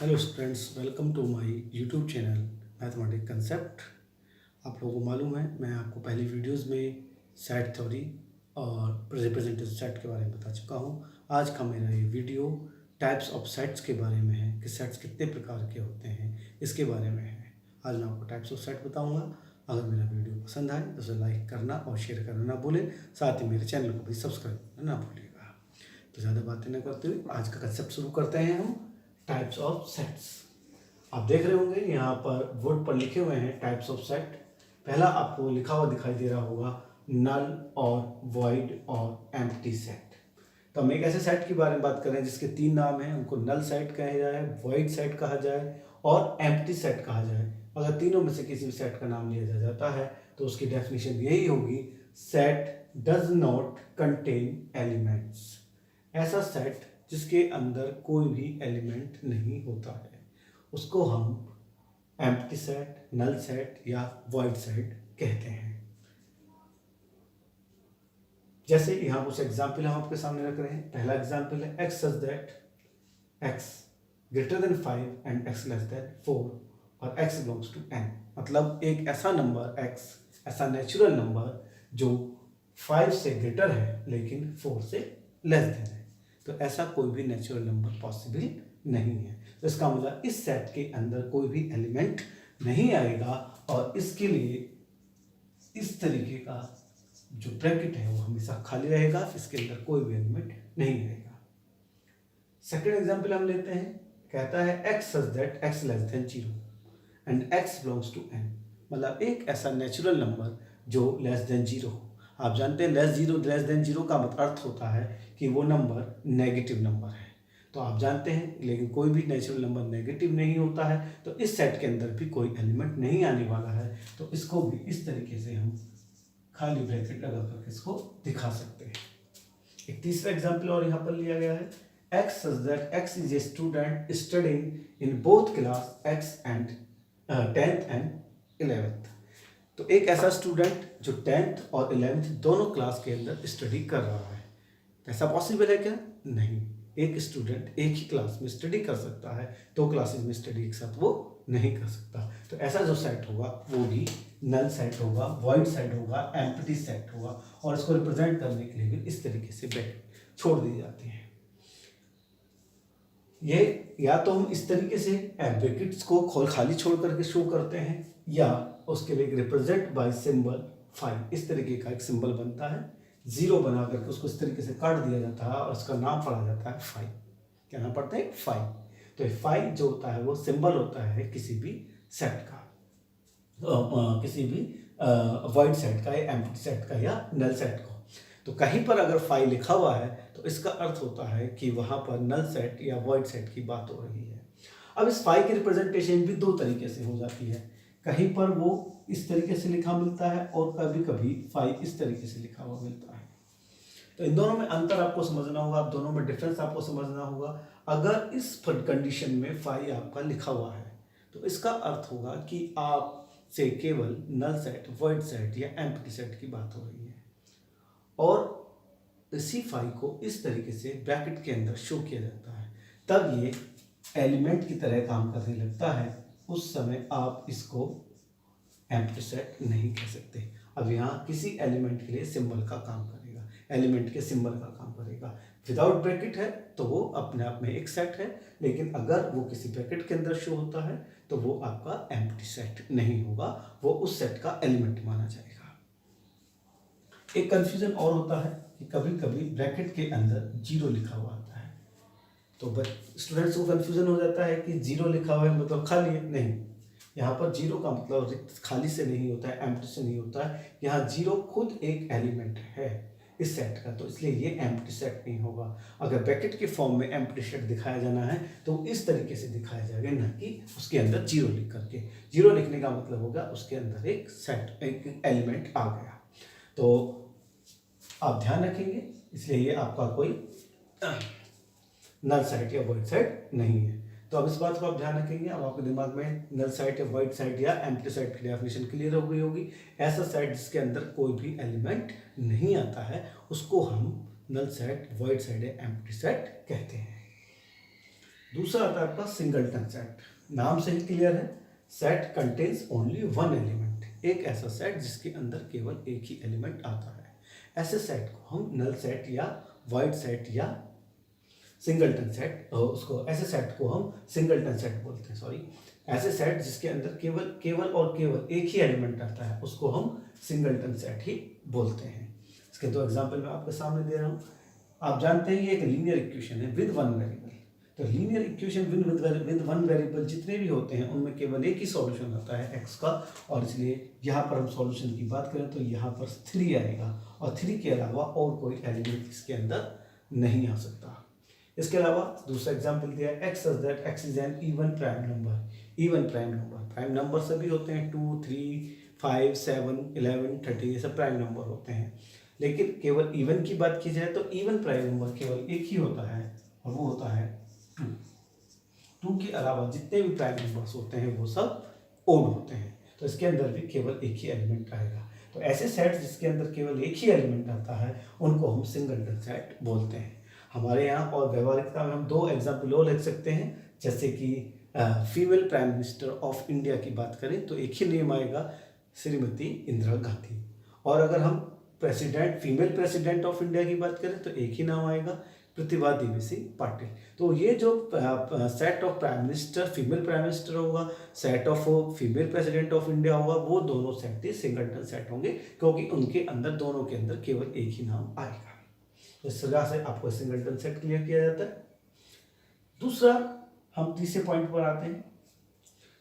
Hello students, welcome to my YouTube channel mathematic concept. आप लोगों को मालूम है, मैं आपको पहली वीडियोस में सेट थ्योरी और रिप्रेजेंटेटिव सेट के बारे में बता चुका हूँ। आज का मेरा ये वीडियो टाइप्स ऑफ सेट्स के बारे में है कि सेट्स कितने प्रकार के होते हैं, इसके बारे में है। आज मैं आपको टाइप्स ऑफ सेट बताऊँगा। अगर मेरा वीडियो पसंद आए तो उसे लाइक करना और शेयर करना ना भूलें, साथ ही मेरे चैनल को भी सब्सक्राइब करना ना भूलिएगा। तो ज़्यादा बातें न करते हुए आज का कंसेप्ट शुरू करते हैं हम। टाइप्स ऑफ सेट्स आप देख रहे होंगे, यहाँ पर बोर्ड पर लिखे हुए हैं टाइप्स ऑफ सेट। पहला आपको लिखा हुआ दिखाई दे रहा होगा नल और वॉइड और एम्प्टी सेट। तो हम एक ऐसे सेट के बारे में बात कर रहे हैं जिसके तीन नाम हैं। उनको नल सेट कहा जाए, वॉइड सेट कहा जाए और एम्प्टी सेट कहा जाए। अगर तीनों में से किसी भी सेट का नाम लिया जाता है तो उसकी डेफिनेशन यही होगी, set does not contain elements. ऐसा सेट जिसके अंदर कोई भी एलिमेंट नहीं होता है उसको हम एम्प्टी सेट, नल सेट या वॉइड सेट कहते हैं। जैसे यहाँ कुछ एग्जाम्पल हम आपके सामने रख रहे हैं। पहला एग्जाम्पल है x such that x greater than 5 and x less then 4 और x बिलोंग्स टू n। मतलब एक ऐसा नंबर x, ऐसा नेचुरल नंबर जो 5 से ग्रेटर है लेकिन 4 से लेस देन है। तो ऐसा कोई भी नेचुरल नंबर पॉसिबल नहीं है। तो इसका मतलब इस सेट के अंदर कोई भी एलिमेंट नहीं आएगा और इसके लिए इस तरीके का जो ब्रैकेट है वो हमेशा खाली रहेगा, इसके अंदर कोई भी एलिमेंट नहीं रहेगा। सेकंड एग्जांपल हम लेते हैं। कहता है x such that x less than 0 and x belongs to n। मतलब एक ऐसा नेचुरल नंबर जो लेस देन 0 हो। आप जानते हैं लेस देन 0 का अर्थ होता है कि वो नंबर नेगेटिव नंबर है। तो आप जानते हैं, लेकिन कोई भी नेचुरल नंबर नेगेटिव नहीं होता है, तो इस सेट के अंदर भी कोई एलिमेंट नहीं आने वाला है। तो इसको भी इस तरीके से हम खाली ब्रैकेट लगा करके इसको दिखा सकते हैं। एक तीसरा एग्जाम्पल और यहाँ पर लिया गया है। x such that x is a student studying in both class x and 10th and 11th। तो एक ऐसा स्टूडेंट जो 10th और 11th दोनों क्लास के अंदर स्टडी कर रहा है। ऐसा पॉसिबल है क्या? नहीं। एक स्टूडेंट एक ही क्लास में स्टडी कर सकता है, दो क्लासेस में स्टडी एक साथ वो नहीं कर सकता। तो ऐसा जो सेट होगा वो भी नल सेट होगा, वॉइड सेट होगा, एम्प्टी सेट होगा। और इसको रिप्रेजेंट करने के लिए भी इस तरीके से ब्रैकेट छोड़ दी जाती है। ये या तो हम इस तरीके से ब्रैकेट्स को खाली छोड़ करके शो करते हैं, या उसके लिए रिप्रेजेंट बाय सिंबल 5 इस तरीके का एक सिंबल बनता है। जीरो बना करके उसको इस तरीके से काट दिया जाता है और उसका नाम पड़ा जाता है 5। क्या नाम पड़ता है? 5। तो 5 जो होता है वो सिंबल होता है किसी भी सेट का, किसी भी वॉइड सेट का या एम्प्टी सेट का या नल सेट को। तो कहीं पर अगर 5 लिखा हुआ है तो इसका अर्थ होता है कि वहां पर नल सेट या वॉइड सेट की बात हो रही है। अब इस 5 की रिप्रेजेंटेशन भी दो तरीके से हो जाती है। कहीं पर वो इस तरीके से लिखा मिलता है और कभी कभी 5 इस तरीके से लिखा हुआ मिलता है। तो इन दोनों में अंतर आपको समझना होगा, दोनों में डिफरेंस आपको समझना होगा। अगर इस कंडीशन में 5 आपका लिखा हुआ है तो इसका अर्थ होगा कि आप से केवल नल सेट, वॉइड सेट या एम्प्टी सेट की बात हो रही है। और इसी 5 को इस तरीके से ब्रैकेट के अंदर शो किया जाता है, तब ये एलिमेंट की तरह काम करने लगता है। उस समय आप इसको एम्प्टी सेट नहीं कह सकते। अब यहाँ किसी एलिमेंट के लिए सिंबल का काम करेगा, एलिमेंट के सिंबल का काम करेगा। विदाउट ब्रैकेट है तो वो अपने आप में एक सेट है, लेकिन अगर वो किसी ब्रैकेट के अंदर शो होता है तो वो आपका एम्प्टी सेट नहीं होगा, वो उस सेट का एलिमेंट माना जाएगा। एक कंफ्यूजन और होता है कि कभी कभी ब्रैकेट के अंदर 0 लिखा हुआ आता है, तो स्टूडेंट्स को कंफ्यूजन हो जाता है कि 0 लिखा हुआ है मतलब खाली है। नहीं, यहाँ पर 0 का मतलब रिक्त खाली से नहीं होता है, एम्प्टी से नहीं होता है। यहाँ 0 खुद एक एलिमेंट है इस सेट का, तो इसलिए ये एम्प्टी सेट नहीं होगा। अगर ब्रैकेट के फॉर्म में एम्प्टी सेट दिखाया जाना है तो इस तरीके से दिखाया जाएगा, न कि उसके अंदर 0 लिख करके। 0 लिखने का मतलब होगा उसके अंदर एक सेट, एक एलिमेंट आ गया। तो आप ध्यान रखेंगे, इसलिए ये आपका कोई नल सेट या वॉइड सेट नहीं है। तो अब इस बात को आप ध्यान रखेंगे। अब आपके दिमाग में नल सेट या वॉइड सेट या एम्प्टी सेट की डेफिनेशन क्लियर हो गई होगी। ऐसा सेट जिसके अंदर कोई भी एलिमेंट नहीं आता है उसको हम नल सेट, वॉइड सेट या एम्प्टी सेट कहते हैं। दूसरा आता है आपका सिंगलटन सेट। नाम से ही क्लियर है, set contains only one element, एक ऐसा सेट जिसके अंदर केवल एक ही एलिमेंट आता है। ऐसे सेट को हम नल सेट या वाइड सेट या सिंगलटन सेट, उसको ऐसे सेट को हम सिंगलटन सेट बोलते हैं, सॉरी। ऐसे सेट जिसके अंदर केवल एक ही एलिमेंट आता है उसको हम सिंगलटन सेट ही बोलते हैं। इसके दो एग्जांपल मैं आपके सामने दे रहा हूँ। आप जानते हैं ये एक लीनियर इक्वेशन है विद वन वेरिएबल। तो linear equation with one variable जितने भी होते हैं उनमें केवल एक ही सॉल्यूशन आता है x का, और इसलिए यहाँ पर हम सॉल्यूशन की बात करें तो यहाँ पर 3 आएगा, और 3 के अलावा और कोई एलिमेंट इसके अंदर नहीं आ सकता। इसके अलावा दूसरा एग्जाम्पल दिया है x such that x is an even prime number। Even prime number सभी होते हैं 2, 3, 5, 7, 11, 13, ये सब प्राइम नंबर होते हैं। लेकिन केवल इवन की बात की जाए तो इवन प्राइम नंबर केवल एक ही होता है, और वो होता है 2 के अलावा जितने भी प्राइम नंबर्स होते हैं वो सब ओड होते हैं। तो इसके अंदर भी केवल एक ही एलिमेंट आएगा। तो ऐसे सेट जिसके अंदर केवल एक ही एलिमेंट आता है उनको हम सिंगलटन सेट बोलते हैं। हमारे यहाँ और व्यवहारिकता में हम 2 एग्जाम्पल और लिख सकते हैं, जैसे कि female prime minister of India की बात करें तो एक ही नेम आएगा, श्रीमती इंदिरा गांधी। और अगर हम फीमेल प्रेसिडेंट ऑफ इंडिया की बात करें तो एक ही नाम आएगा, प्रतिभा देवी सिंह पाटिल। तो ये जो set of prime minister female prime minister होगा, set of female president of India होगा, वो दोनों सेट ही सिंगलटन सेट होंगे, क्योंकि उनके अंदर दोनों के अंदर केवल एक ही नाम आएगा। तो इस तरह से आपको सिंगलटन सेट क्लियर किया जाता है। दूसरा, हम तीसरे पॉइंट पर आते हैं।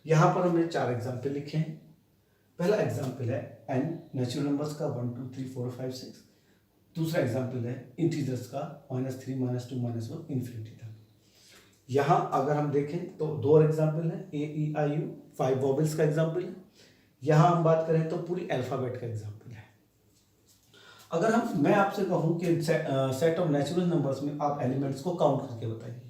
यहाँ पर हमने 4 एग्जाम्पल लिखे हैं। पहला एग्जाम्पल है n नेचुरल नंबर्स का 1, 2, 3, 4, 5, 6। दूसरा एग्जाम्पल है इंटीजर्स का -3, -2, -1 इन्फिनिटी तक। यहाँ अगर हम देखें तो 2 एग्जाम्पल है, A, E, I, U 5 वॉबल्स का एग्जाम्पल है। यहाँ हम बात करें तो पूरी अल्फाबेट का एग्जाम्पल है। अगर मैं आपसे कहूँ कि सेट ऑफ नेचुरल नंबर्स में आप एलिमेंट्स को काउंट करके बताइए,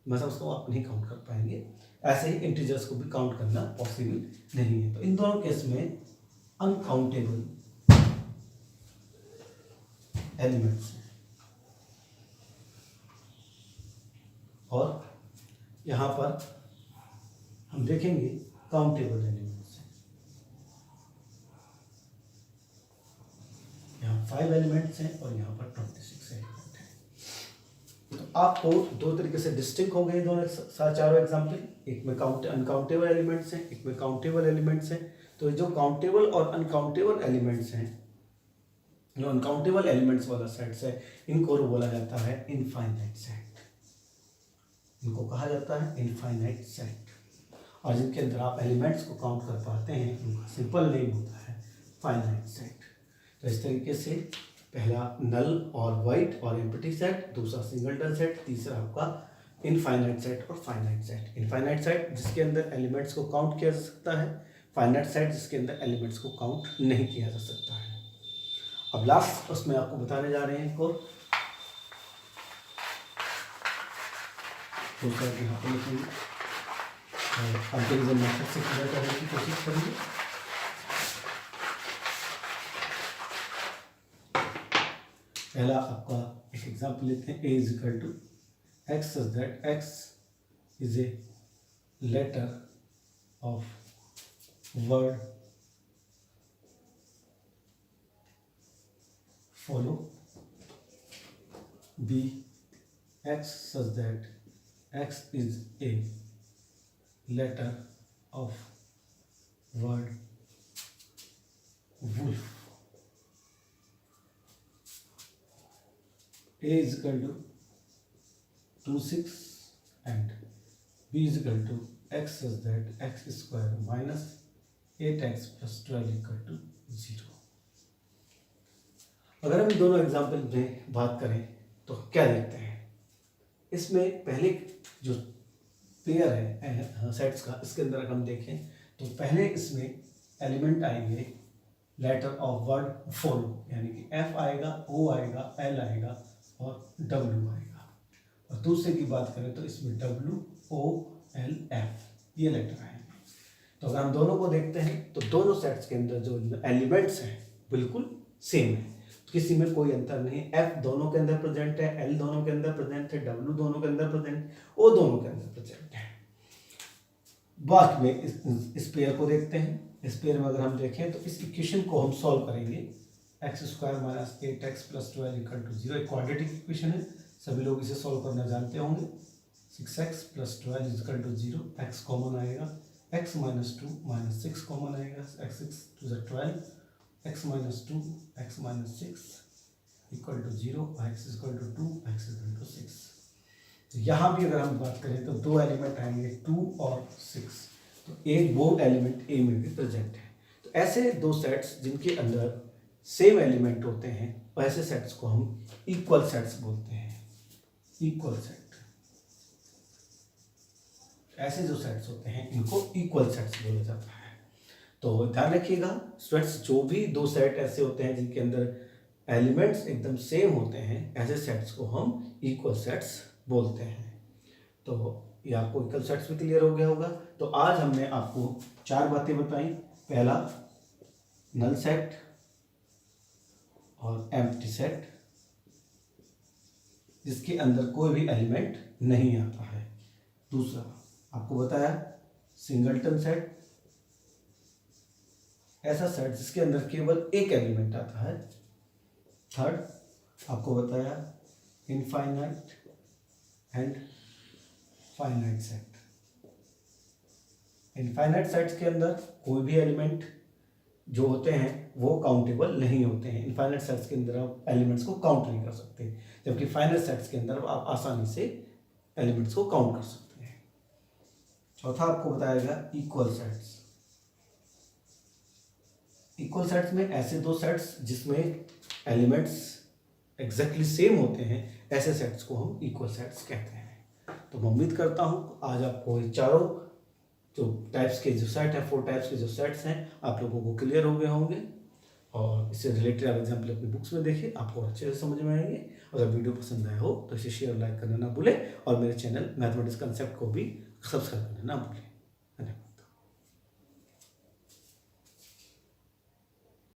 मैं समझता हूँ आप नहीं काउंट कर पाएंगे। ऐसे ही इंटीजर्स को भी काउंट करना पॉसिबल नहीं है। तो इन दोनों केस में अनकाउंटेबल एलिमेंट्स हैं, और यहाँ पर हम देखेंगे काउंटेबल एलिमेंट्स हैं। यहाँ 5 एलिमेंट्स हैं और यहाँ पर 26 एलिमेंट हैं। तो आपको 2 तरीके से डिस्टिंक्ट हो गए दोनों चारों एग्जाम्पल। एक में अनकाउंटेबल एलिमेंट्स हैं, एक में काउंटेबल एलिमेंट्स हैं। तो जो काउंटेबल और अनकाउंटेबल एलिमेंट्स हैं, जो अनकाउंटेबल एलिमेंट्स वाला सेट्स है, इनको बोला जाता है इनफाइनाइट सेट। इनको कहा जाता है इनफाइनाइट सेट। और जिनके अंदर आप एलिमेंट्स को काउंट कर पाते हैं उनका सिंपल नेम होता है फाइनाइट सेट। तो इस तरीके से पहला नल और वाइड और एम्प्टी सेट, दूसरा सिंगलटन सेट, तीसरा आपका इनफाइनाइट सेट और फाइनाइट सेट। इनफाइनाइट सेट जिसके अंदर एलिमेंट्स को काउंट किया जा सकता है, फाइनाइट सेट जिसके अंदर एलिमेंट्स को काउंट नहीं किया जा सकता है। अब लास्ट उसमें आपको बताने जा रहे हैं एक और, तो यहाँ पर लिखेंगे और कंपेरिजन मेथड से क्लियर करने की कोशिश करेंगे। पहला आपका एक एग्जाम्पल लेते हैं, a equal to x such that x is a letter of word follow, b x such that x is a letter of word wolf, a is equal to 2, 6 and b is equal to x such that x square minus 8x plus 12 equal to 0। अगर हम दोनों example में बात करें तो क्या देखते हैं, इसमें पहले जो पेयर है सेट्स का, इसके अंदर अगर हम देखें तो पहले इसमें एलिमेंट आएंगे लेटर ऑफ वर्ड फॉलो, यानी कि F आएगा, O आएगा, L आएगा और W आएगा। और दूसरे की बात करें तो इसमें W, O, L, F ये लेटर आएंगे। तो अगर हम दोनों को देखते हैं तो दोनों सेट्स के अंदर जो एलिमेंट्स हैं बिल्कुल सेम है। किसी में कोई अंतर नहीं है। एफ दोनों के अंदर प्रेजेंट है, एल दोनों के अंदर प्रेजेंट है, डब्ल्यू दोनों के अंदर प्रेजेंट, ओ दोनों के अंदर प्रेजेंट है। बाद में इस पेयर को देखते हैं। इस पेयर में अगर हम देखें तो इस इक्वेशन को हम सॉल्व करेंगे। X square minus 8x plus 12 equal to 0 एक क्वाड्रेटिक इक्वेशन है, सभी लोग इसे सॉल्व करना जानते होंगे। 6x plus 12 equal to 0, x common आएगा, x माइनस 2 माइनस 6 कॉमन आएगा, x 6 to the 12, x minus 2 x माइनस 6 equal to 0, x equal to 2 x equal to 6। तो यहाँ भी अगर हम बात करें तो दो एलिमेंट आएंगे 2 और 6, तो एक वो एलिमेंट ए में भी प्रेजेंट है। तो ऐसे दो सेट्स जिनके अंदर सेम एलिमेंट होते हैं, ऐसे सेट्स को हम इक्वल सेट्स बोलते हैं। इक्वल सेट, ऐसे जो सेट्स होते हैं इनको इक्वल सेट्स बोला जाता है। तो ध्यान रखिएगा स्टूडेंट्स, जो भी दो सेट ऐसे होते हैं जिनके अंदर एलिमेंट्स एकदम सेम होते हैं, ऐसे सेट्स को हम इक्वल सेट्स बोलते हैं। तो ये आपको इक्वल सेट्स भी क्लियर हो गया होगा। तो आज हमने आपको 4 बातें बताई। पहला नल सेट और एम्प्टी सेट जिसके अंदर कोई भी एलिमेंट नहीं आता है। दूसरा आपको बताया सिंगलटन सेट, ऐसा सेट जिसके अंदर केवल एक एलिमेंट आता है। थर्ड आपको बताया infinite and finite set. Infinite sets के अंदर कोई भी एलिमेंट जो होते हैं वो काउंटेबल नहीं होते हैं। इनफाइनाइट सेट्स के अंदर आप एलिमेंट्स को काउंट नहीं कर सकते, जबकि फाइनाइट सेट्स के अंदर आप आसानी से एलिमेंट्स को काउंट कर सकते हैं। चौथा आपको बताया गया इक्वल सेट्स। इक्वल सेट्स में ऐसे दो सेट्स जिसमें एलिमेंट्स एग्जैक्टली सेम होते हैं, ऐसे सेट्स को हम इक्वल सेट्स कहते हैं। तो मैं उम्मीद करता हूँ आज आपको ये चारों जो टाइप्स के जो सेट है, 4 टाइप्स के जो सेट्स हैं, आप लोगों को क्लियर हो गए होंगे। और इससे रिलेटेड आप एग्जाम्पल अपनी बुक्स में देखिए, आपको अच्छे से समझ में आएंगे। अगर वीडियो पसंद आया हो तो इसे शेयर लाइक करना ना भूलें और मेरे चैनल मैथमेटिक्स कंसेप्ट को भी सब्सक्राइब करना ना भूलें। धन्यवाद।